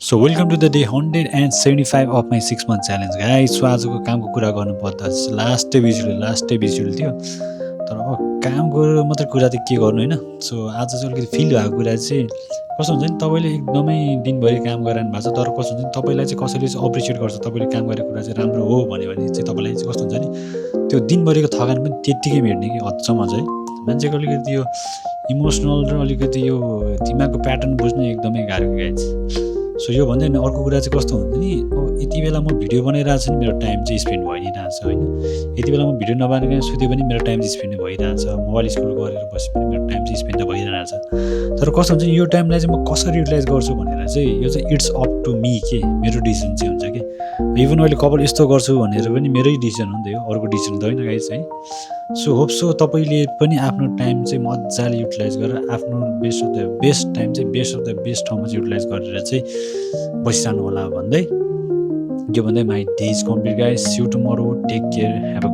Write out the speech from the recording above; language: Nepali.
So welcome to the day 175 of my 6 month challenge guys. So आजको कामको कुरा गर्नुपर्दा लास्टै भिजुअल थियो। तर अब कामको मात्रै कुरा त के गर्नु होइन। सो आज चाहिँ अलिकति फिल भएको कुरा चाहिँ कस्तो हुन्छ नि, तपाईँले एकदमै दिनभरि काम गरिरहनु भएको छ, तर कस्तो हुन्छ नि तपाईँलाई चाहिँ कसैले चाहिँ अप्रिसिएट गर्छ, तपाईँले काम गरेको कुरा चाहिँ राम्रो हो भन्यो भने चाहिँ तपाईँलाई चाहिँ कस्तो हुन्छ नि, त्यो दिनभरिको थकान पनि त्यत्तिकै भेट्ने कि हदसम्म चाहिँ मान्छेको अलिकति यो इमोसनल र अलिकति यो दिमागको प्याटर्न बुझ्नु एकदमै गाह्रो गाइस। सो यो भन्दै अर्को कुरा चाहिँ कस्तो हुन्छ नि, अब यति बेला म भिडियो बनाइरहेको छु नि मेरो टाइम चाहिँ स्पेन्ड भइरहेछ होइन। यति बेला म भिडियो नबनाइकन सुत्यो पनि मेरो टाइम चाहिँ स्पेन्ड भइरहेछ, मोबाइल स्कुल गरेर बसे पनि मेरो टाइम चाहिँ स्पेन्ड भइरहेछ। तर कस्तो हुन्छ यो टाइमलाई चाहिँ म कसरी युटिलाइज गर्छु भनेर चाहिँ यो चाहिँ इट्स अप टु मी के मेरो डिसिजन चाहिँ हुन्छ कि। इभन अहिले कपाल यस्तो गर्छु भनेर पनि मेरै डिसिजन हो नि त, यो अर्को डिसिजन त होइन गाइस है। सो होप सो तपाईँले पनि आफ्नो टाइम चाहिँ मजाले युटिलाइज गरेर आफ्नो best of the best time चाहिँ बेस्ट अफ द बेस्ट ठाउँमा चाहिँ युटिलाइज गरेर चाहिँ बसिरहनु होला भन्दै यो भन्दै my day is complete guys. See you tomorrow, take care, have a